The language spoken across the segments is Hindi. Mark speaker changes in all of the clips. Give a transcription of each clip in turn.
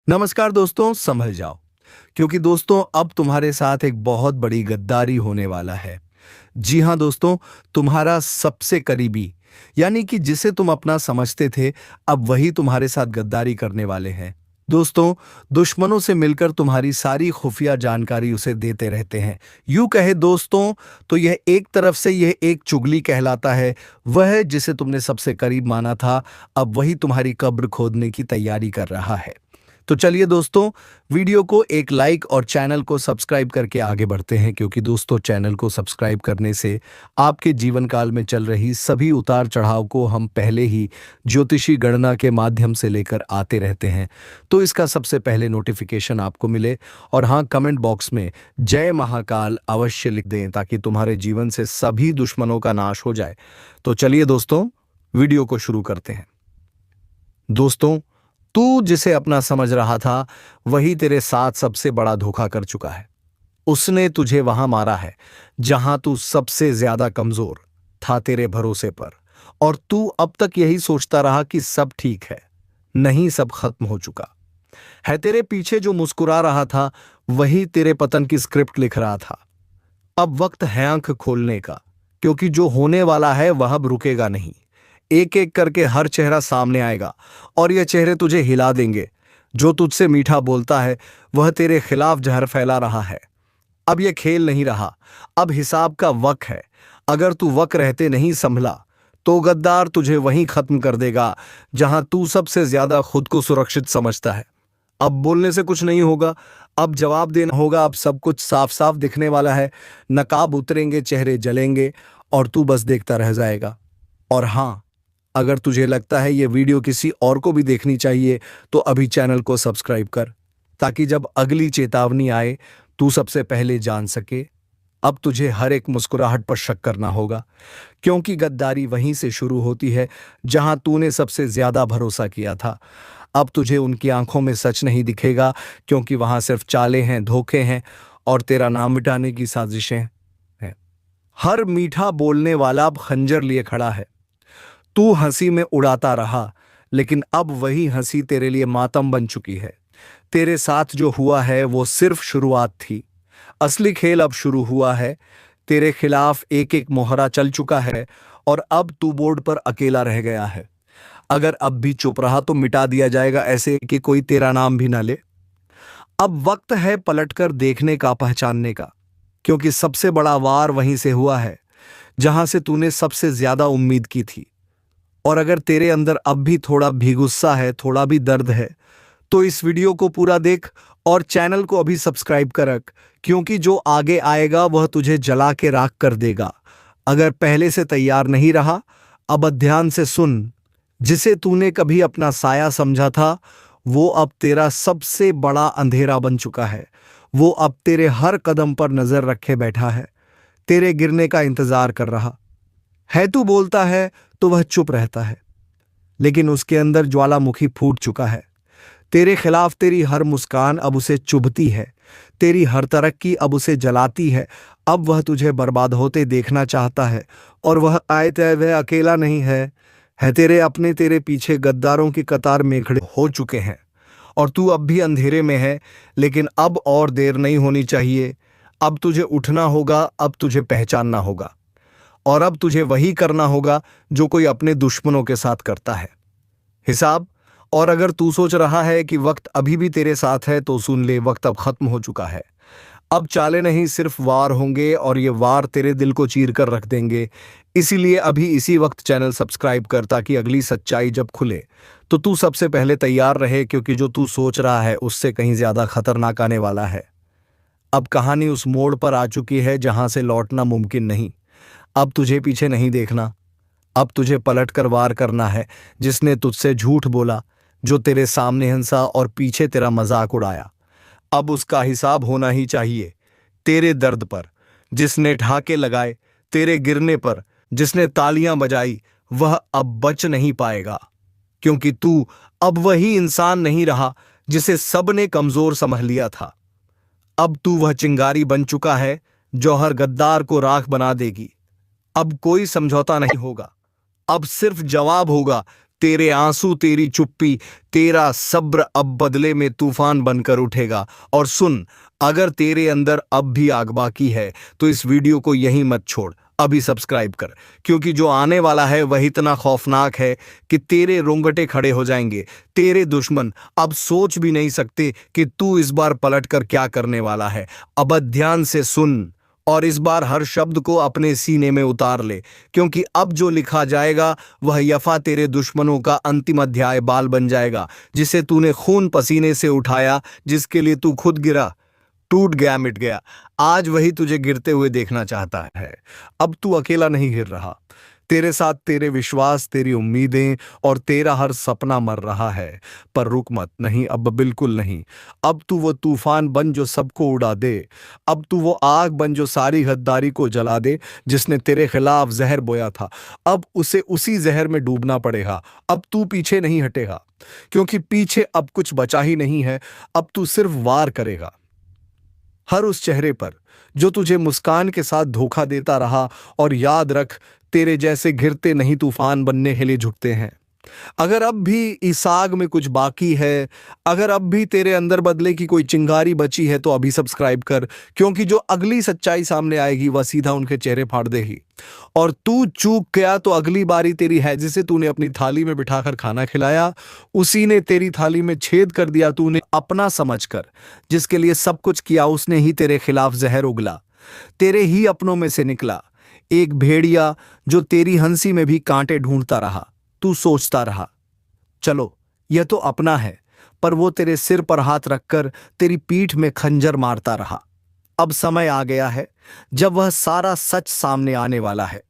Speaker 1: नमस्कार दोस्तों, संभल जाओ क्योंकि दोस्तों अब तुम्हारे साथ एक बहुत बड़ी गद्दारी होने वाला है। जी हाँ दोस्तों, तुम्हारा सबसे करीबी यानी कि जिसे तुम अपना समझते थे, अब वही तुम्हारे साथ गद्दारी करने वाले हैं। दोस्तों, दुश्मनों से मिलकर तुम्हारी सारी खुफिया जानकारी उसे देते रहते हैं। यूं कहे दोस्तों तो यह एक तरफ से यह एक चुगली कहलाता है। वह जिसे तुमने सबसे करीब माना था, अब वही तुम्हारी कब्र खोदने की तैयारी कर रहा है। तो चलिए दोस्तों, वीडियो को एक लाइक और चैनल को सब्सक्राइब करके आगे बढ़ते हैं, क्योंकि दोस्तों चैनल को सब्सक्राइब करने से आपके जीवन काल में चल रही सभी उतार चढ़ाव को हम पहले ही ज्योतिषी गणना के माध्यम से लेकर आते रहते हैं। तो इसका सबसे पहले नोटिफिकेशन आपको मिले। और हाँ, कमेंट बॉक्स में जय महाकाल अवश्य लिख दें ताकि तुम्हारे जीवन से सभी दुश्मनों का नाश हो जाए। तो चलिए दोस्तों, वीडियो को शुरू करते हैं। दोस्तों, तू जिसे अपना समझ रहा था, वही तेरे साथ सबसे बड़ा धोखा कर चुका है। उसने तुझे वहां मारा है जहां तू सबसे ज्यादा कमजोर था, तेरे भरोसे पर। और तू अब तक यही सोचता रहा कि सब ठीक है। नहीं, सब खत्म हो चुका है। तेरे पीछे जो मुस्कुरा रहा था, वही तेरे पतन की स्क्रिप्ट लिख रहा था। अब वक्त है आंख खोलने का, क्योंकि जो होने वाला है वह अब रुकेगा नहीं। एक एक करके हर चेहरा सामने आएगा और ये चेहरे तुझे हिला देंगे। जो तुझसे मीठा बोलता है, वह तेरे खिलाफ जहर फैला रहा है। अब यह खेल नहीं रहा, अब हिसाब का वक्त है। अगर तू वक्त रहते नहीं संभला, तो गद्दार तुझे वहीं खत्म कर देगा जहां तू सबसे ज्यादा खुद को सुरक्षित समझता है। अब बोलने से कुछ नहीं होगा, अब जवाब देना होगा। अब सब कुछ साफ साफ दिखने वाला है। नकाब उतरेंगे, चेहरे जलेंगे और तू बस देखता रह जाएगा। और हाँ, अगर तुझे लगता है ये वीडियो किसी और को भी देखनी चाहिए, तो अभी चैनल को सब्सक्राइब कर, ताकि जब अगली चेतावनी आए तू सबसे पहले जान सके। अब तुझे हर एक मुस्कुराहट पर शक करना होगा, क्योंकि गद्दारी वहीं से शुरू होती है जहां तूने सबसे ज्यादा भरोसा किया था। अब तुझे उनकी आंखों में सच नहीं दिखेगा, क्योंकि वहां सिर्फ चालें हैं, धोखे हैं और तेरा नाम मिटाने की साजिशें हैं। हर मीठा बोलने वाला अब खंजर लिए खड़ा है। तू हंसी में उड़ाता रहा, लेकिन अब वही हंसी तेरे लिए मातम बन चुकी है। तेरे साथ जो हुआ है वो सिर्फ शुरुआत थी। असली खेल अब शुरू हुआ है। तेरे खिलाफ एक एक मोहरा चल चुका है और अब तू बोर्ड पर अकेला रह गया है। अगर अब भी चुप रहा तो मिटा दिया जाएगा, ऐसे कि कोई तेरा नाम भी ना ले। अब वक्त है पलटकर देखने का, पहचानने का, क्योंकि सबसे बड़ा वार वहीं से हुआ है जहां से तूने सबसे ज्यादा उम्मीद की थी। और अगर तेरे अंदर अब भी थोड़ा भी गुस्सा है, थोड़ा भी दर्द है, तो इस वीडियो को पूरा देख और चैनल को अभी सब्सक्राइब कर रख, क्योंकि जो आगे आएगा वह तुझे जला के राख कर देगा। अगर पहले से तैयार नहीं रहा, अब ध्यान से सुन। जिसे तूने कभी अपना साया समझा था, वो अब तेरा सबसे बड़ा अंधेरा बन चुका है। वो अब तेरे हर कदम पर नजर रखे बैठा है, तेरे गिरने का इंतजार कर रहा है। तू बोलता है तो वह चुप रहता है, लेकिन उसके अंदर ज्वालामुखी फूट चुका है। तेरे खिलाफ तेरी हर मुस्कान अब उसे चुभती है, तेरी हर तरक्की अब उसे जलाती है। अब वह तुझे बर्बाद होते देखना चाहता है, और वह आयत है, वह अकेला नहीं है तेरे अपने तेरे पीछे गद्दारों की कतार में खड़े हो चुके हैं। और तू अब भी अंधेरे में है, लेकिन अब और देर नहीं होनी चाहिए। अब तुझे उठना होगा, अब तुझे पहचानना होगा, और अब तुझे वही करना होगा जो कोई अपने दुश्मनों के साथ करता है, हिसाब। और अगर तू सोच रहा है कि वक्त अभी भी तेरे साथ है, तो सुन ले, वक्त अब खत्म हो चुका है। अब चाले नहीं, सिर्फ वार होंगे, और ये वार तेरे दिल को चीर कर रख देंगे। इसीलिए अभी इसी वक्त चैनल सब्सक्राइब कर, ताकि अगली सच्चाई जब खुले तो तू सबसे पहले तैयार रहे, क्योंकि जो तू सोच रहा है उससे कहीं ज्यादा खतरनाक आने वाला है। अब कहानी उस मोड़ पर आ चुकी है जहां से लौटना मुमकिन नहीं। अब तुझे पीछे नहीं देखना, अब तुझे पलट कर वार करना है। जिसने तुझसे झूठ बोला, जो तेरे सामने हंसा और पीछे तेरा मजाक उड़ाया, अब उसका हिसाब होना ही चाहिए। तेरे दर्द पर जिसने ढाके लगाए, तेरे गिरने पर जिसने तालियां बजाई, वह अब बच नहीं पाएगा, क्योंकि तू अब वही इंसान नहीं रहा जिसे सबने कमजोर समझ लिया था। अब तू वह चिंगारी बन चुका है जो हर गद्दार को राख बना देगी। अब कोई समझौता नहीं होगा, अब सिर्फ जवाब होगा। तेरे आंसू, तेरी चुप्पी, तेरा सब्र अब बदले में तूफान बनकर उठेगा। और सुन, अगर तेरे अंदर अब भी आग बाकी है तो इस वीडियो को यहीं मत छोड़, अभी सब्सक्राइब कर, क्योंकि जो आने वाला है वह इतना खौफनाक है कि तेरे रोंगटे खड़े हो जाएंगे। तेरे दुश्मन अब सोच भी नहीं सकते कि तू इस बार पलट कर क्या करने वाला है। अब ध्यान से सुन और इस बार हर शब्द को अपने सीने में उतार ले, क्योंकि अब जो लिखा जाएगा वह यफा तेरे दुश्मनों का अंतिम अध्याय बाल बन जाएगा, जिसे तूने खून पसीने से उठाया, जिसके लिए तू खुद गिरा, टूट गया, मिट गया। आज वही तुझे गिरते हुए देखना चाहता है। अब तू अकेला नहीं गिर रहा, तेरे साथ तेरे विश्वास, तेरी उम्मीदें और तेरा हर सपना मर रहा है। पर रुक मत, नहीं, अब बिल्कुल नहीं। अब तू वो तूफान बन जो सबको उड़ा दे। अब तू वो आग बन जो सारी गद्दारी को जला दे। जिसने तेरे खिलाफ जहर बोया था, अब उसे उसी जहर में डूबना पड़ेगा। अब तू पीछे नहीं हटेगा, क्योंकि पीछे अब कुछ बचा ही नहीं है। अब तू सिर्फ वार करेगा हर उस चेहरे पर जो तुझे मुस्कान के साथ धोखा देता रहा। और याद रख, तेरे जैसे घिरते नहीं तूफान बनने के लिए झुकते हैं। अगर अब भी इस आग में कुछ बाकी है, अगर अब भी तेरे अंदर बदले की कोई चिंगारी बची है, तो अभी सब्सक्राइब कर, क्योंकि जो अगली सच्चाई सामने आएगी वह सीधा उनके चेहरे फाड़ देगी। और तू चूक गया तो अगली बारी तेरी है, जिसे तूने अपनी थाली में बिठाकर खाना खिलाया, उसी ने तेरी थाली में छेद कर दिया। तूने अपना समझकर जिसके लिए सब कुछ किया, उसने ही तेरे खिलाफ जहर उगला। तेरे ही अपनों में से निकला एक भेड़िया जो तेरी हंसी में भी कांटे ढूंढता रहा। तू सोचता रहा, चलो यह तो अपना है, पर वो तेरे सिर पर हाथ रखकर तेरी पीठ में खंजर मारता रहा। अब समय आ गया है जब वह सारा सच सामने आने वाला है,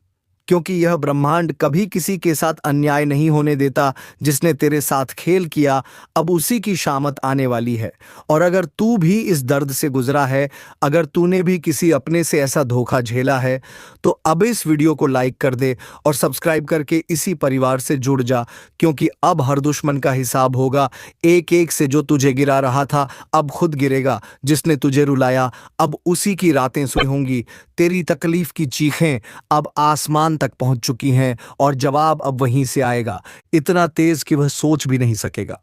Speaker 1: क्योंकि यह ब्रह्मांड कभी किसी के साथ अन्याय नहीं होने देता। जिसने तेरे साथ खेल किया, अब उसी की शामत आने वाली है। और अगर तू भी इस दर्द से गुजरा है, अगर तूने भी किसी अपने से ऐसा धोखा झेला है, तो अब इस वीडियो को लाइक कर दे और सब्सक्राइब करके इसी परिवार से जुड़ जा, क्योंकि अब हर दुश्मन का हिसाब होगा। एक एक से जो तुझे गिरा रहा था, अब खुद गिरेगा। जिसने तुझे रुलाया, अब उसी की रातें सुनी होंगी। तेरी तकलीफ की चीखें अब आसमान तक पहुंच चुकी हैं, और जवाब अब वहीं से आएगा, इतना तेज कि वह सोच भी नहीं सकेगा।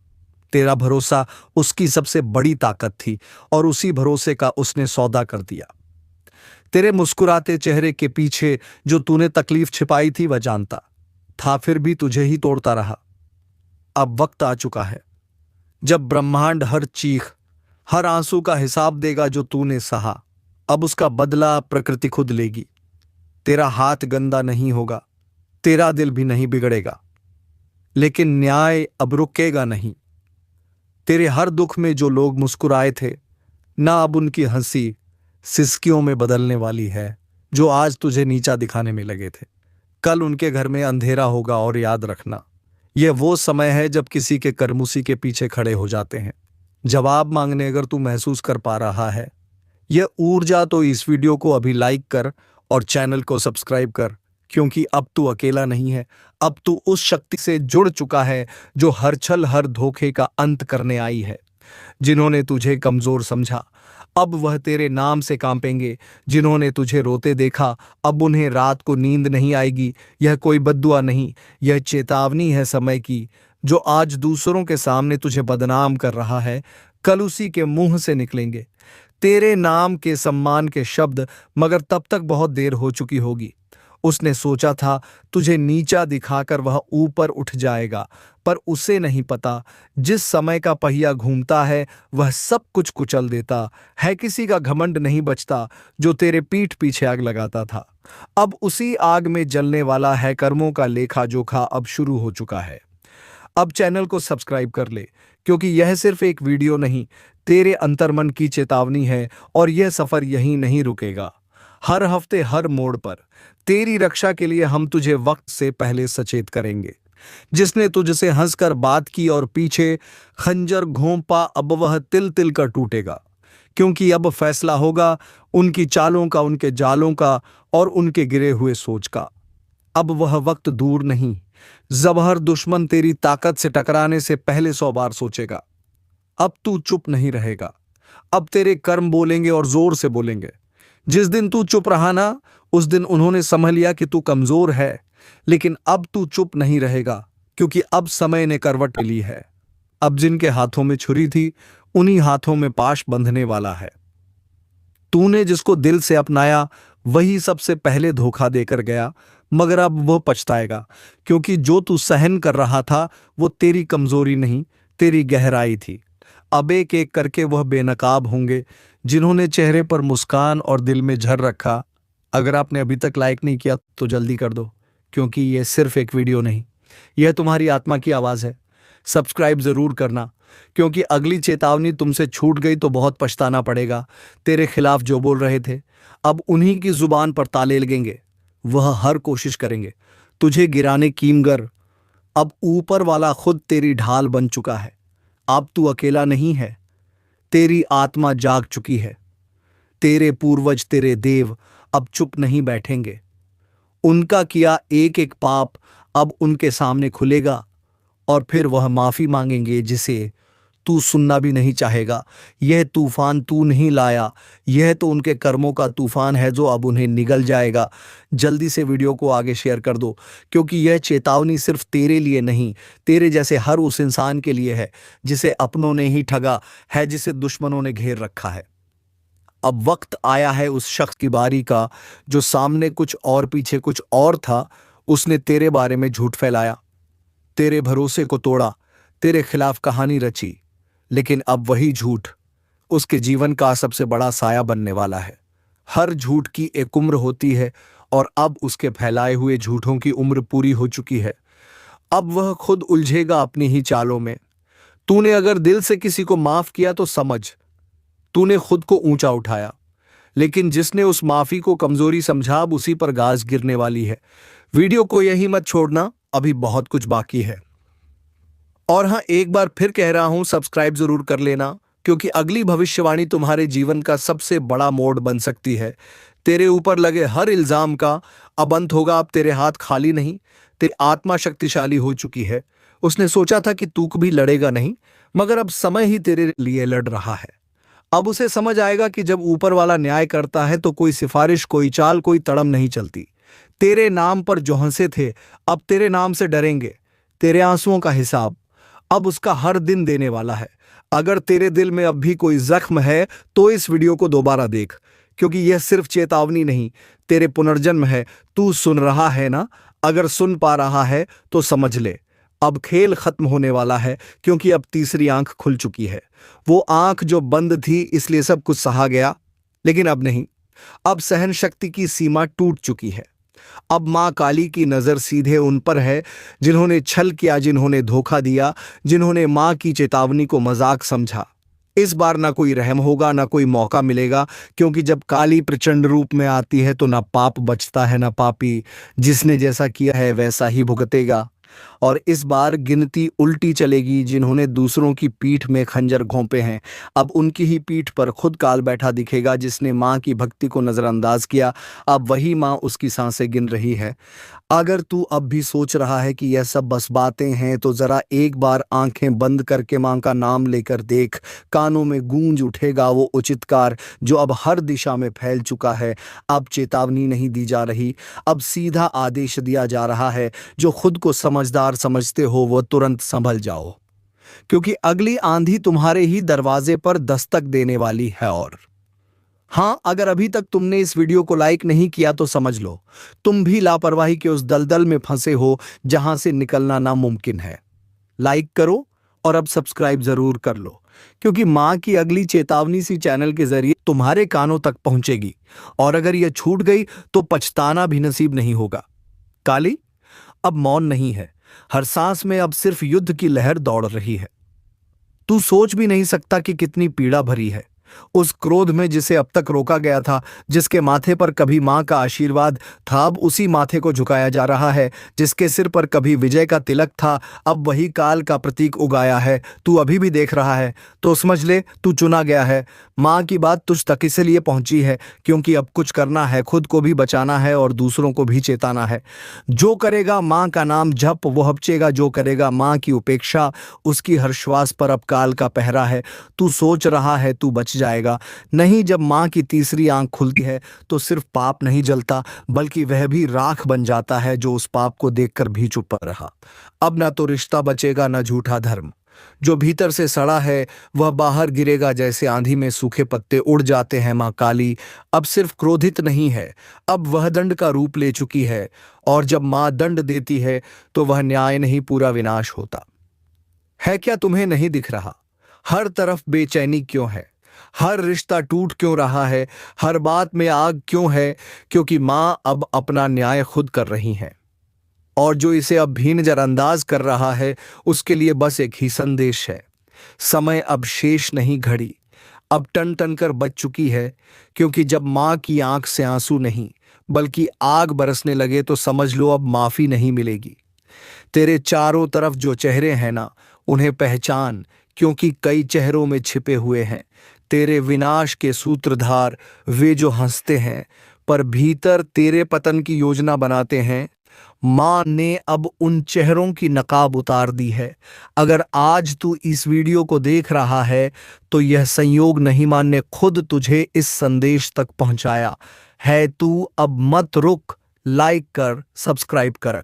Speaker 1: तेरा भरोसा उसकी सबसे बड़ी ताकत थी, और उसी भरोसे का उसने सौदा कर दिया। तेरे मुस्कुराते चेहरे के पीछे जो तूने तकलीफ छिपाई थी, वह जानता था, फिर भी तुझे ही तोड़ता रहा। अब वक्त आ चुका है जब ब्रह्मांड हर चीख, हर आंसू का हिसाब देगा जो तूने सहा। अब उसका बदला प्रकृति खुद लेगी। तेरा हाथ गंदा नहीं होगा, तेरा दिल भी नहीं बिगड़ेगा, लेकिन न्याय अब रुकेगा नहीं। तेरे हर दुख में जो लोग मुस्कुराए थे, ना अब उनकी हंसी सिसकियों में बदलने वाली है। जो आज तुझे नीचा दिखाने में लगे थे, कल उनके घर में अंधेरा होगा। और याद रखना, यह वो समय है जब किसी के कर्म उसी के पीछे खड़े हो जाते हैं। जवाब मांगने अगर तू महसूस कर पा रहा है यह ऊर्जा, तो इस वीडियो को अभी लाइक कर और चैनल को सब्सक्राइब कर, क्योंकि अब तू अकेला नहीं है। अब तू उस शक्ति से जुड़ चुका है जो हर छल, हर धोखे का अंत करने आई है। जिन्होंने तुझे कमजोर समझा, अब वह तेरे नाम से कांपेंगे। जिन्होंने तुझे रोते देखा, अब उन्हें रात को नींद नहीं आएगी। यह कोई बद्दुआ नहीं, यह चेतावनी है समय की। जो आज दूसरों के सामने तुझे बदनाम कर रहा है, कल उसी के मुंह से निकलेंगे तेरे नाम के सम्मान के शब्द, मगर तब तक बहुत देर हो चुकी होगी। उसने सोचा था तुझे नीचा दिखाकर वह ऊपर उठ जाएगा, पर उसे नहीं पता जिस समय का पहिया घूमता है वह सब कुछ कुचल देता है। किसी का घमंड नहीं बचता जो तेरे पीठ पीछे आग लगाता था। अब उसी आग में जलने वाला है कर्मों का लेखा जोखा अब शुरू हो चुका है। अब चैनल को सब्सक्राइब कर ले, क्योंकि यह सिर्फ एक वीडियो नहीं, तेरे अंतर्मन की चेतावनी है। और यह सफर यहीं नहीं रुकेगा। हर हफ्ते, हर मोड़ पर तेरी रक्षा के लिए हम तुझे वक्त से पहले सचेत करेंगे। जिसने तुझसे हंसकर बात की और पीछे खंजर घोंपा, अब वह तिल तिल कर टूटेगा, क्योंकि अब फैसला होगा उनकी चालों का, उनके जालों का और उनके गिरे हुए सोच का। अब वह वक्त दूर नहीं जब हर दुश्मन तेरी ताकत से टकराने से पहले 100 बार सोचेगा। अब तू चुप नहीं रहेगा, अब तेरे कर्म बोलेंगे और जोर से बोलेंगे। जिस दिन तू चुप रहा ना, उस दिन उन्होंने समझ लिया कि तू कमजोर है, लेकिन अब तू चुप नहीं रहेगा। क्योंकि अब समय ने करवट ली है। अब जिनके हाथों में छुरी थी उन्हीं हाथों में पाश बंधने वाला है। तूने जिसको दिल से अपनाया वही सबसे पहले धोखा देकर गया, मगर अब वो पछताएगा, क्योंकि जो तू सहन कर रहा था वो तेरी कमजोरी नहीं, तेरी गहराई थी। अब एक एक करके वह बेनकाब होंगे जिन्होंने चेहरे पर मुस्कान और दिल में झर रखा। अगर आपने अभी तक लाइक नहीं किया तो जल्दी कर दो, क्योंकि यह सिर्फ एक वीडियो नहीं, यह तुम्हारी आत्मा की आवाज है। सब्सक्राइब जरूर करना, क्योंकि अगली चेतावनी तुमसे छूट गई तो बहुत पछताना पड़ेगा। तेरे खिलाफ जो बोल रहे थे अब उन्हीं की जुबान पर ताले लगेंगे। वह हर कोशिश करेंगे तुझे गिराने कीमगर। अब ऊपर वाला खुद तेरी ढाल बन चुका है। अब तू अकेला नहीं है, तेरी आत्मा जाग चुकी है। तेरे पूर्वज, तेरे देव अब चुप नहीं बैठेंगे। उनका किया एक एक पाप अब उनके सामने खुलेगा, और फिर वह माफी मांगेंगे जिसे तू सुनना भी नहीं चाहेगा। यह तूफान तू नहीं लाया, यह तो उनके कर्मों का तूफान है जो अब उन्हें निगल जाएगा। जल्दी से वीडियो को आगे शेयर कर दो, क्योंकि यह चेतावनी सिर्फ तेरे लिए नहीं, तेरे जैसे हर उस इंसान के लिए है जिसे अपनों ने ही ठगा है, जिसे दुश्मनों ने घेर रखा है। अब वक्त आया है उस शख्स की बारी का जो सामने कुछ और पीछे कुछ और था। उसने तेरे बारे में झूठ फैलाया, तेरे भरोसे को तोड़ा, तेरे खिलाफ कहानी रची, लेकिन अब वही झूठ उसके जीवन का सबसे बड़ा साया बनने वाला है। हर झूठ की एक उम्र होती है, और अब उसके फैलाए हुए झूठों की उम्र पूरी हो चुकी है। अब वह खुद उलझेगा अपनी ही चालों में। तूने अगर दिल से किसी को माफ किया तो समझ तूने खुद को ऊंचा उठाया, लेकिन जिसने उस माफी को कमजोरी समझा अब उसी पर गाज गिरने वाली है। वीडियो को यही मत छोड़ना, अभी बहुत कुछ बाकी है। और हाँ, एक बार फिर कह रहा हूं, सब्सक्राइब जरूर कर लेना, क्योंकि अगली भविष्यवाणी तुम्हारे जीवन का सबसे बड़ा मोड़ बन सकती है। तेरे ऊपर लगे हर इल्जाम का अब अंत होगा। अब तेरे हाथ खाली नहीं, तेरी आत्मा शक्तिशाली हो चुकी है। उसने सोचा था कि तू कभी लड़ेगा नहीं, मगर अब समय ही तेरे लिए लड़ रहा है। अब उसे समझ आएगा कि जब ऊपर वाला न्याय करता है तो कोई सिफारिश, कोई चाल, कोई तड़म नहीं चलती। तेरे नाम पर जो हंसे थे अब तेरे नाम से डरेंगे। तेरे आंसुओं का हिसाब अब उसका हर दिन देने वाला है। अगर तेरे दिल में अब भी कोई जख्म है तो इस वीडियो को दोबारा देख, क्योंकि यह सिर्फ चेतावनी नहीं, तेरे पुनर्जन्म है। तू सुन रहा है ना? अगर सुन पा रहा है तो समझ ले, अब खेल खत्म होने वाला है, क्योंकि अब तीसरी आंख खुल चुकी है। वो आंख जो बंद थी इसलिए सब कुछ सहा गया, लेकिन अब नहीं। अब सहन शक्ति की सीमा टूट चुकी है। अब मां काली की नजर सीधे उन पर है जिन्होंने छल किया, जिन्होंने धोखा दिया, जिन्होंने मां की चेतावनी को मजाक समझा। इस बार ना कोई रहम होगा, ना कोई मौका मिलेगा, क्योंकि जब काली प्रचंड रूप में आती है तो ना पाप बचता है ना पापी। जिसने जैसा किया है वैसा ही भुगतेगा। और इस बार गिनती उल्टी चलेगी। जिन्होंने दूसरों की पीठ में खंजर घोंपे हैं अब उनकी ही पीठ पर खुद काल बैठा दिखेगा। जिसने मां की भक्ति को नजरअंदाज किया अब वही मां उसकी सांसें गिन रही है। अगर तू अब भी सोच रहा है कि यह सब बस बातें हैं तो जरा एक बार आंखें बंद करके मां का नाम लेकर देख। कानों में गूंज उठेगा वो उचितकार जो अब हर दिशा में फैल चुका है। अब चेतावनी नहीं दी जा रही, अब सीधा आदेश दिया जा रहा है। जो खुद को समझदार समझते हो वो तुरंत संभल जाओ, क्योंकि अगली आंधी तुम्हारे ही दरवाजे पर दस्तक देने वाली है। और हाँ, अगर अभी तक तुमने इस वीडियो को लाइक नहीं किया तो समझ लो तुम भी लापरवाही के उस दलदल में फंसे हो जहां से निकलना नामुमकिन है। लाइक करो और अब सब्सक्राइब जरूर कर लो, क्योंकि मां की अगली चेतावनी सी चैनल के जरिए तुम्हारे कानों तक पहुंचेगी। और अगर यह छूट गई तो पछताना भी नसीब नहीं होगा। काली अब मौन नहीं है, हर सांस में अब सिर्फ युद्ध की लहर दौड़ रही है। तू सोच भी नहीं सकता कि कितनी पीड़ा भरी है। उस क्रोध में जिसे अब तक रोका गया था, जिसके माथे पर कभी मां का आशीर्वाद था अब उसी माथे को झुकाया जा रहा है। जिसके सिर पर कभी विजय का तिलक था अब वही काल का प्रतीक उगाया है। तू अभी भी देख रहा है तो समझ ले तू चुना गया है। मां की बात तुझ तक इसलिए पहुंची है क्योंकि अब कुछ करना है, खुद को भी बचाना है और दूसरों को भी चेताना है। जो करेगा मां का नाम जप वो बचेगा, जो करेगा मां की उपेक्षा उसकी हर श्वास पर अब काल का पहरा है। तू सोच रहा है तू बच बच जाएगा। नहीं, जब माँ की तीसरी आंख खुलती है तो सिर्फ पाप नहीं जलता, बल्कि वह भी राख बन जाता है जो उस पाप को देखकर भी चुप रहा। अब ना तो रिश्ता बचेगा, ना झूठा धर्म। जो भीतर से सड़ा है वह बाहर गिरेगा, जैसे आंधी में सूखे पत्ते उड़ जाते हैं। माँ काली अब सिर्फ क्रोधित नहीं है, अब वह दंड का रूप ले चुकी है। और जब माँ दंड देती है तो वह न्याय नहीं, पूरा विनाश होता है। क्या तुम्हें नहीं दिख रहा? हर तरफ बेचैनी क्यों है? हर रिश्ता टूट क्यों रहा है? हर बात में आग क्यों है? क्योंकि माँ अब अपना न्याय खुद कर रही है। और जो इसे अब भी नजरअंदाज कर रहा है उसके लिए बस एक ही संदेश है: समय अब शेष नहीं, घड़ी अब टन टन कर बच चुकी है। क्योंकि जब माँ की आंख से आंसू नहीं बल्कि आग बरसने लगे तो समझ लो अब माफी नहीं मिलेगी। तेरे चारों तरफ जो चेहरे हैं ना, उन्हें पहचान, क्योंकि कई चेहरों में छिपे हुए हैं तेरे विनाश के सूत्रधार। वे जो हंसते हैं पर भीतर तेरे पतन की योजना बनाते हैं। माँ ने अब उन चेहरों की नकाब उतार दी है। अगर आज तू इस वीडियो को देख रहा है तो यह संयोग नहीं, माँ ने खुद तुझे इस संदेश तक पहुंचाया है। तू अब मत रुक, लाइक कर, सब्सक्राइब कर,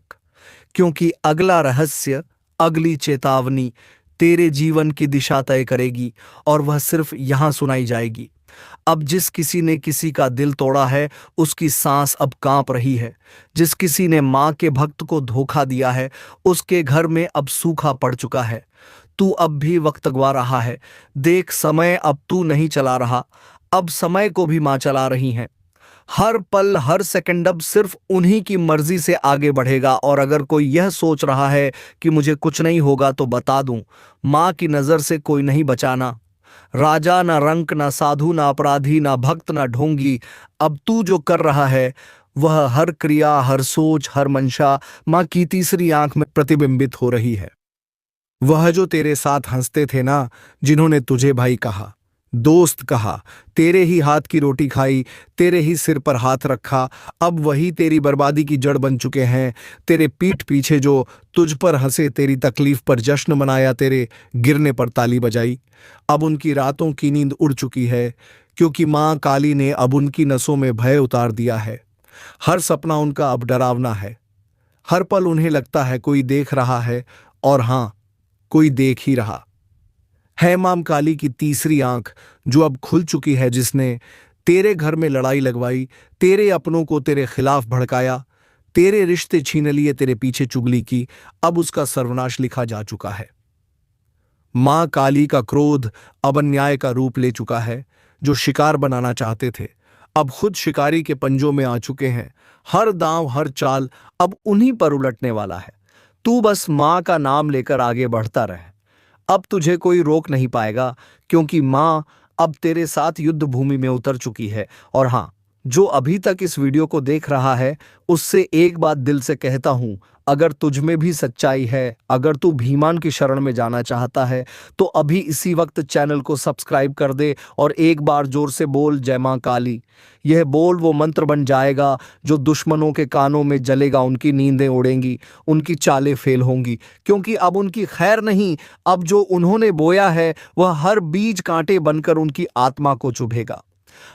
Speaker 1: क्योंकि अगला रहस्य, अगली चेतावनी तेरे जीवन की दिशा तय करेगी और वह सिर्फ यहां सुनाई जाएगी। अब जिस किसी ने किसी का दिल तोड़ा है उसकी सांस अब कांप रही है। जिस किसी ने माँ के भक्त को धोखा दिया है उसके घर में अब सूखा पड़ चुका है। तू अब भी वक्त गवा रहा है। देख, समय अब तू नहीं चला रहा, अब समय को भी माँ चला रही है। हर पल, हर सेकंड अब सिर्फ उन्हीं की मर्जी से आगे बढ़ेगा। और अगर कोई यह सोच रहा है कि मुझे कुछ नहीं होगा तो बता दूं, माँ की नजर से कोई नहीं बचाना। राजा ना रंक, ना साधु, ना अपराधी, ना भक्त, ना ढोंगी। अब तू जो कर रहा है वह हर क्रिया, हर सोच, हर मंशा माँ की तीसरी आंख में प्रतिबिंबित हो रही है। वह जो तेरे साथ हंसते थे ना, जिन्होंने तुझे भाई कहा, दोस्त कहा, तेरे ही हाथ की रोटी खाई, तेरे ही सिर पर हाथ रखा, अब वही तेरी बर्बादी की जड़ बन चुके हैं। तेरे पीठ पीछे जो तुझ पर हंसे, तेरी तकलीफ पर जश्न मनाया, तेरे गिरने पर ताली बजाई, अब उनकी रातों की नींद उड़ चुकी है। क्योंकि माँ काली ने अब उनकी नसों में भय उतार दिया है। हर सपना उनका अब डरावना है। हर पल उन्हें लगता है कोई देख रहा है, और हाँ, कोई देख ही रहा है। मां काली की तीसरी आंख जो अब खुल चुकी है, जिसने तेरे घर में लड़ाई लगवाई, तेरे अपनों को तेरे खिलाफ भड़काया, तेरे रिश्ते छीन लिए, तेरे पीछे चुगली की, अब उसका सर्वनाश लिखा जा चुका है। मां काली का क्रोध अब अन्याय का रूप ले चुका है। जो शिकार बनाना चाहते थे अब खुद शिकारी के पंजों में आ चुके हैं। हर दांव, हर चाल अब उन्हीं पर उलटने वाला है। तू बस मां का नाम लेकर आगे बढ़ता रहे, अब तुझे कोई रोक नहीं पाएगा। क्योंकि माँ अब तेरे साथ युद्ध भूमि में उतर चुकी है। और हाँ, जो अभी तक इस वीडियो को देख रहा है उससे एक बात दिल से कहता हूं, अगर तुझ में भी सच्चाई है, अगर तू भीमान की शरण में जाना चाहता है तो अभी इसी वक्त चैनल को सब्सक्राइब कर दे और एक बार जोर से बोल, जय मां काली। यह बोल वो मंत्र बन जाएगा जो दुश्मनों के कानों में जलेगा, उनकी नींदें उड़ेंगी, उनकी चालें फेल होंगी। क्योंकि अब उनकी खैर नहीं, अब जो उन्होंने बोया है वह हर बीज कांटे बनकर उनकी आत्मा को चुभेगा।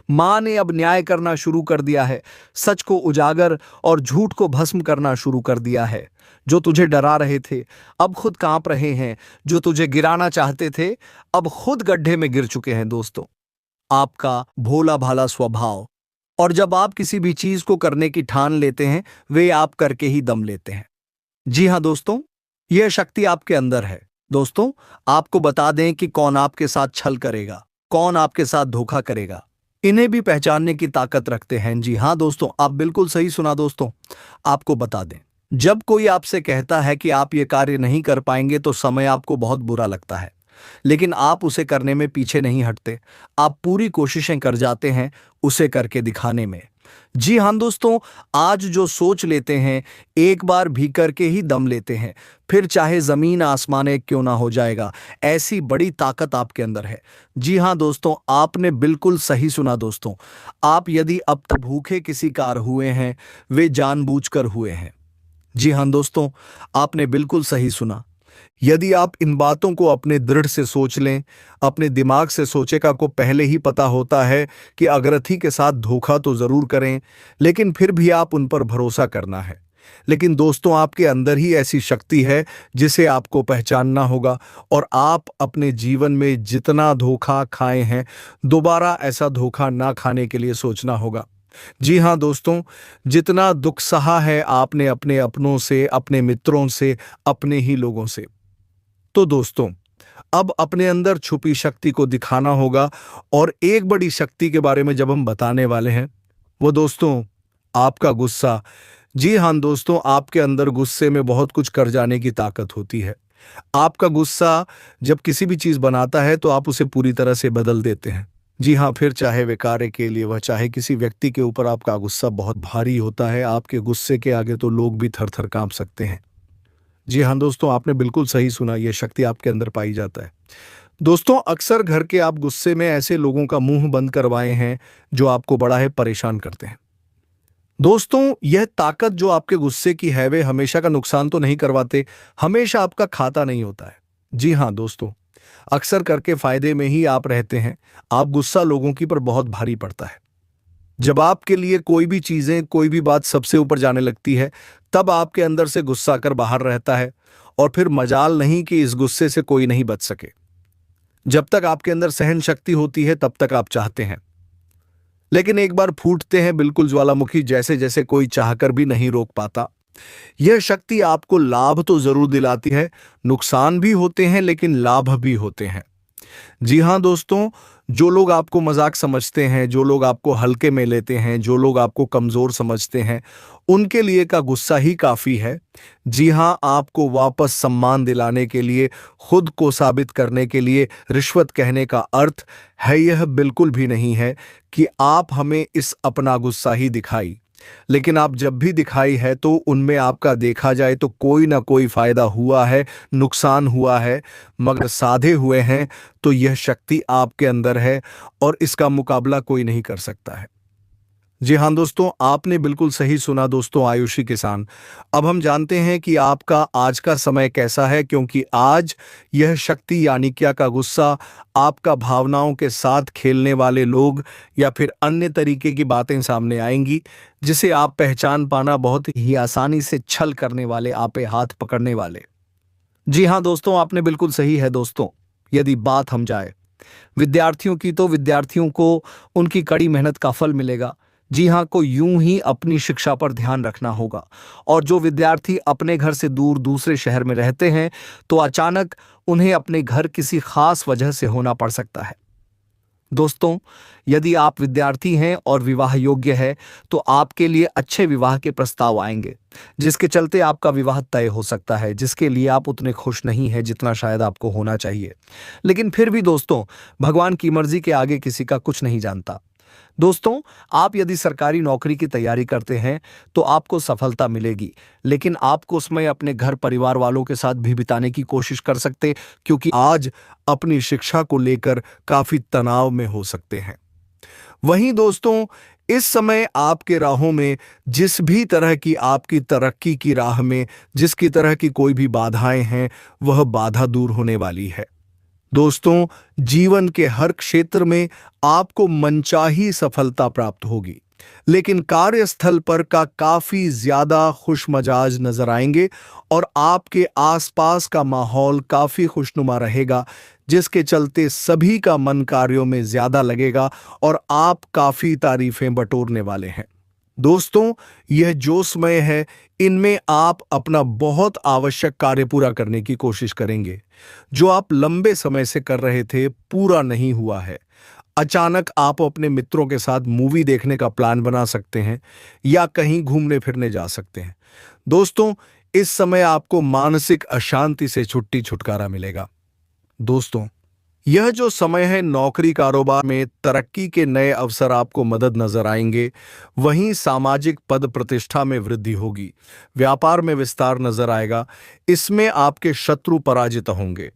Speaker 1: मां ने अब न्याय करना शुरू कर दिया है, सच को उजागर और झूठ को भस्म करना शुरू कर दिया है। जो तुझे डरा रहे थे अब खुद कांप रहे हैं, जो तुझे गिराना चाहते थे अब खुद गड्ढे में गिर चुके हैं। दोस्तों, आपका भोला भाला स्वभाव, और जब आप किसी भी चीज को करने की ठान लेते हैं वे आप करके ही दम लेते हैं। जी हां दोस्तों, यह शक्ति आपके अंदर है। दोस्तों, आपको बता दें कि कौन आपके साथ छल करेगा, कौन आपके साथ धोखा करेगा, इन्हें भी पहचानने की ताकत रखते हैं। जी हां दोस्तों, आप बिल्कुल सही सुना। दोस्तों, आपको बता दें, जब कोई आपसे कहता है कि आप ये कार्य नहीं कर पाएंगे तो समय आपको बहुत बुरा लगता है, लेकिन आप उसे करने में पीछे नहीं हटते। आप पूरी कोशिशें कर जाते हैं उसे करके दिखाने में। जी हां दोस्तों, आज जो सोच लेते हैं एक बार भी करके ही दम लेते हैं, फिर चाहे जमीन आसमान एक क्यों ना हो जाएगा। ऐसी बड़ी ताकत आपके अंदर है। जी हां दोस्तों, आपने बिल्कुल सही सुना। दोस्तों, आप यदि अब तक भूखे किसी कार हुए हैं वे जानबूझकर हुए हैं। जी हां दोस्तों, आपने बिल्कुल सही सुना। यदि आप इन बातों को अपने दृढ़ से सोच लें, अपने दिमाग से सोचेगा को पहले ही पता होता है कि अगरथी के साथ धोखा तो जरूर करें, लेकिन फिर भी आप उन पर भरोसा करना है। लेकिन दोस्तों, आपके अंदर ही ऐसी शक्ति है जिसे आपको पहचानना होगा, और आप अपने जीवन में जितना धोखा खाए हैं, दोबारा ऐसा धोखा ना खाने के लिए सोचना होगा। जी हाँ दोस्तों, जितना दुख सहा है आपने अपने अपनों से, अपने मित्रों से, अपने ही लोगों से, तो दोस्तों अब अपने अंदर छुपी शक्ति को दिखाना होगा। और एक बड़ी शक्ति के बारे में जब हम बताने वाले हैं, वो दोस्तों आपका गुस्सा। जी हाँ दोस्तों, आपके अंदर गुस्से में बहुत कुछ कर जाने की ताकत होती है। आपका गुस्सा जब किसी भी चीज बनाता है तो आप उसे पूरी तरह से बदल देते हैं। जी हाँ, फिर चाहे वे कार्य के लिए वह चाहे किसी व्यक्ति के ऊपर, आपका गुस्सा बहुत भारी होता है। आपके गुस्से के आगे तो लोग भी थर थर कांप सकते हैं। जी हाँ दोस्तों, आपने बिल्कुल सही सुना, यह शक्ति आपके अंदर पाई जाता है। दोस्तों, अक्सर घर के आप गुस्से में ऐसे लोगों का मुंह बंद करवाए हैं जो आपको बड़ा है परेशान करते हैं। दोस्तों, यह ताकत जो आपके गुस्से की है, वे हमेशा का नुकसान तो नहीं करवाते, हमेशा आपका खाता नहीं होता है। जी हाँ दोस्तों, अक्सर करके फायदे में ही आप रहते हैं। आप गुस्सा लोगों की पर बहुत भारी पड़ता है। जब आपके लिए कोई भी चीजें, कोई भी बात सबसे ऊपर जाने लगती है, तब आपके अंदर से गुस्सा कर बाहर रहता है, और फिर मजाल नहीं कि इस गुस्से से कोई नहीं बच सके। जब तक आपके अंदर सहन शक्ति होती है तब तक आप चाहते हैं, लेकिन एक बार फूटते हैं बिल्कुल ज्वालामुखी जैसे, जैसे कोई चाहकर भी नहीं रोक पाता। यह शक्ति आपको लाभ तो जरूर दिलाती है, नुकसान भी होते हैं लेकिन लाभ भी होते हैं। जी हाँ दोस्तों, जो लोग आपको मजाक समझते हैं, जो लोग आपको हल्के में लेते हैं, जो लोग आपको कमजोर समझते हैं, उनके लिए का गुस्सा ही काफी है। जी हाँ, आपको वापस सम्मान दिलाने के लिए, खुद को साबित करने के लिए रिश्वत कहने का अर्थ है यह बिल्कुल भी नहीं है कि आप हमें इस अपना गुस्सा ही दिखाई। लेकिन आप जब भी दिखाई है तो उनमें आपका देखा जाए तो कोई ना कोई फायदा हुआ है, नुकसान हुआ है, मगर साधे हुए हैं तो यह शक्ति आपके अंदर है और इसका मुकाबला कोई नहीं कर सकता है। जी हाँ दोस्तों, आपने बिल्कुल सही सुना दोस्तों, आयुषी किसान। अब हम जानते हैं कि आपका आज का समय कैसा है, क्योंकि आज यह शक्ति यानी क्या का गुस्सा, आपका भावनाओं के साथ खेलने वाले लोग या फिर अन्य तरीके की बातें सामने आएंगी, जिसे आप पहचान पाना बहुत ही आसानी से छल करने वाले, आपे हाथ पकड़ने वाले। जी हाँ दोस्तों, आपने बिल्कुल सही है दोस्तों। यदि बात हम जाए विद्यार्थियों की, तो विद्यार्थियों को उनकी कड़ी मेहनत का फल मिलेगा। जी हाँ, को यूं ही अपनी शिक्षा पर ध्यान रखना होगा। और जो विद्यार्थी अपने घर से दूर दूसरे शहर में रहते हैं, तो अचानक उन्हें अपने घर किसी खास वजह से होना पड़ सकता है। दोस्तों, यदि आप विद्यार्थी हैं और विवाह योग्य है, तो आपके लिए अच्छे विवाह के प्रस्ताव आएंगे, जिसके चलते आपका विवाह तय हो सकता है, जिसके लिए आप उतने खुश नहीं हैं जितना शायद आपको होना चाहिए। लेकिन फिर भी दोस्तों, भगवान की मर्जी के आगे किसी का कुछ नहीं जानता। दोस्तों, आप यदि सरकारी नौकरी की तैयारी करते हैं तो आपको सफलता मिलेगी, लेकिन आपको उसमें अपने घर परिवार वालों के साथ भी बिताने की कोशिश कर सकते, क्योंकि आज अपनी शिक्षा को लेकर काफी तनाव में हो सकते हैं। वहीं दोस्तों, इस समय आपके राहों में जिस भी तरह की, आपकी तरक्की की राह में जिसकी तरह की कोई भी बाधाएं हैं, वह बाधा दूर होने वाली है। दोस्तों, जीवन के हर क्षेत्र में आपको मनचाही सफलता प्राप्त होगी, लेकिन कार्यस्थल पर का काफी ज्यादा खुशमजाज नजर आएंगे और आपके आसपास का माहौल काफी खुशनुमा रहेगा, जिसके चलते सभी का मन कार्यों में ज्यादा लगेगा और आप काफी तारीफें बटोरने वाले हैं। दोस्तों, यह जो समय है, इनमें आप अपना बहुत आवश्यक कार्य पूरा करने की कोशिश करेंगे। जो आप लंबे समय से कर रहे थे, पूरा नहीं हुआ है। अचानक आप अपने मित्रों के साथ मूवी देखने का प्लान बना सकते हैं या कहीं घूमने फिरने जा सकते हैं। दोस्तों, इस समय आपको मानसिक अशांति से छुटकारा मिलेगा। दोस्तों, यह जो समय है, नौकरी कारोबार में तरक्की के नए अवसर आपको मदद नजर आएंगे। वहीं सामाजिक पद प्रतिष्ठा में वृद्धि होगी, व्यापार में विस्तार नजर आएगा। इसमें आपके शत्रु पराजित होंगे,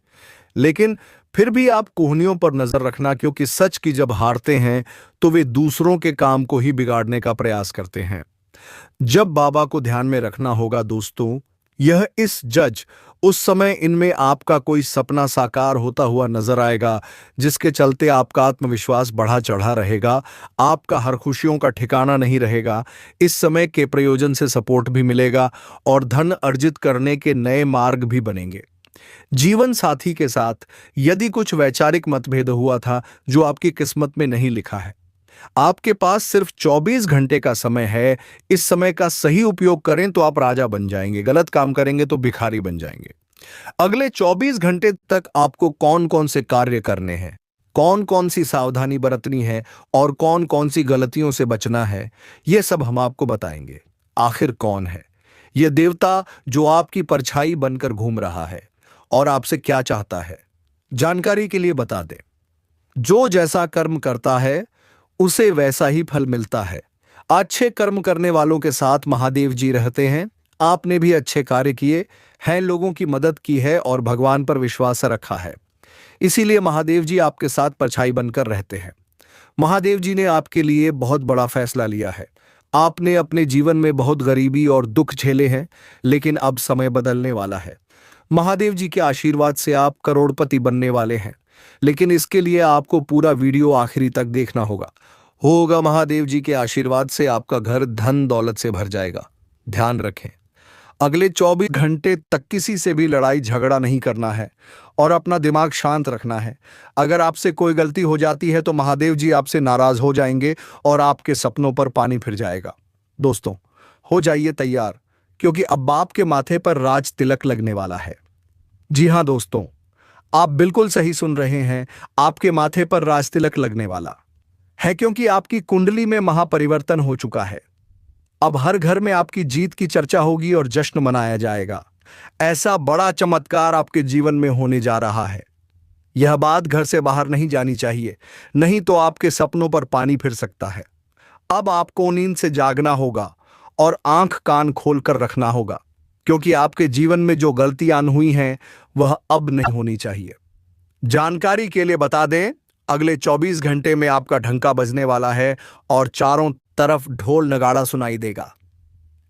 Speaker 1: लेकिन फिर भी आप कोहनियों पर नजर रखना, क्योंकि सच की जब हारते हैं तो वे दूसरों के काम को ही बिगाड़ने का प्रयास करते हैं। जब बाबा को ध्यान में रखना होगा दोस्तों, यह इस जज उस समय इनमें आपका कोई सपना साकार होता हुआ नजर आएगा, जिसके चलते आपका आत्मविश्वास बढ़ा चढ़ा रहेगा, आपका हर खुशियों का ठिकाना नहीं रहेगा। इस समय के प्रयोजन से सपोर्ट भी मिलेगा और धन अर्जित करने के नए मार्ग भी बनेंगे। जीवन साथी के साथ यदि कुछ वैचारिक मतभेद हुआ था जो आपकी किस्मत में नहीं लिखा है, आपके पास सिर्फ 24 घंटे का समय है। इस समय का सही उपयोग करें तो आप राजा बन जाएंगे, गलत काम करेंगे तो भिखारी बन जाएंगे। अगले 24 घंटे तक आपको कौन कौन से कार्य करने हैं, कौन कौन सी सावधानी बरतनी है और कौन कौन सी गलतियों से बचना है, यह सब हम आपको बताएंगे। आखिर कौन है यह देवता जो आपकी परछाई बनकर घूम रहा है और आपसे क्या चाहता है? जानकारी के लिए बता दें, जो जैसा कर्म करता है उसे वैसा ही फल मिलता है। अच्छे कर्म करने वालों के साथ महादेव जी रहते हैं। आपने भी अच्छे कार्य किए हैं, लोगों की मदद की है और भगवान पर विश्वास रखा है, इसीलिए महादेव जी आपके साथ परछाई बनकर रहते हैं। महादेव जी ने आपके लिए बहुत बड़ा फैसला लिया है। आपने अपने जीवन में बहुत गरीबी और दुख झेले हैं, लेकिन अब समय बदलने वाला है। महादेव जी के आशीर्वाद से आप करोड़पति बनने वाले हैं, लेकिन इसके लिए आपको पूरा वीडियो आखिरी तक देखना होगा। महादेव जी के आशीर्वाद से आपका घर धन दौलत से भर जाएगा। ध्यान रखें, अगले 24 घंटे तक किसी से भी लड़ाई झगड़ा नहीं करना है और अपना दिमाग शांत रखना है। अगर आपसे कोई गलती हो जाती है तो महादेव जी आपसे नाराज हो जाएंगे और आपके सपनों पर पानी फिर जाएगा। दोस्तों, हो जाइए तैयार, क्योंकि अब आपके माथे पर राज तिलक लगने वाला है। जी हां दोस्तों, आप बिल्कुल सही सुन रहे हैं, आपके माथे पर राज तिलक लगने वाला है, क्योंकि आपकी कुंडली में महापरिवर्तन हो चुका है। अब हर घर में आपकी जीत की चर्चा होगी और जश्न मनाया जाएगा। ऐसा बड़ा चमत्कार आपके जीवन में होने जा रहा है। यह बात घर से बाहर नहीं जानी चाहिए, नहीं तो आपके सपनों पर पानी फिर सकता है। अब आपको नींद से जागना होगा और आंख कान खोलकर रखना होगा, क्योंकि आपके जीवन में जो गलतियां हुई हैं वह अब नहीं होनी चाहिए। जानकारी के लिए बता दें, अगले 24 घंटे में आपका ढंका बजने वाला है और चारों तरफ ढोल नगाड़ा सुनाई देगा।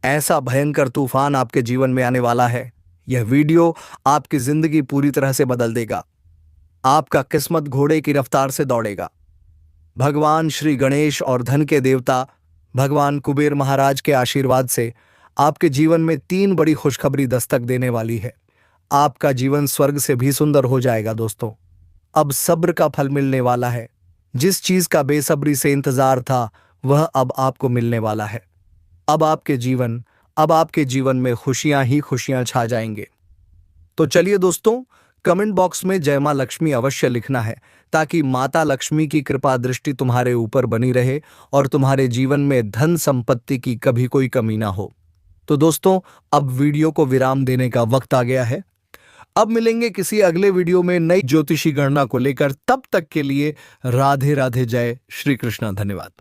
Speaker 1: ऐसा भयंकर तूफान आपके जीवन में आने वाला है। यह वीडियो आपकी जिंदगी पूरी तरह से बदल देगा। आपका किस्मत घोड़े की रफ्तार से दौड़ेगा। भगवान श्री गणेश और धन के देवता भगवान कुबेर महाराज के आशीर्वाद से आपके जीवन में 3 बड़ी खुशखबरी दस्तक देने वाली है। आपका जीवन स्वर्ग से भी सुंदर हो जाएगा। दोस्तों, अब सब्र का फल मिलने वाला है। जिस चीज का बेसब्री से इंतजार था वह अब आपको मिलने वाला है। अब आपके जीवन में खुशियां ही खुशियां छा जाएंगे। तो चलिए दोस्तों, कमेंट बॉक्स में जय मां लक्ष्मी अवश्य लिखना है, ताकि माता लक्ष्मी की कृपा दृष्टि तुम्हारे ऊपर बनी रहे और तुम्हारे जीवन में धन संपत्ति की कभी कोई कमी ना हो। तो दोस्तों, अब वीडियो को विराम देने का वक्त आ गया है। अब मिलेंगे किसी अगले वीडियो में नई ज्योतिषी गणना को लेकर। तब तक के लिए राधे राधे, जय श्री कृष्ण, धन्यवाद।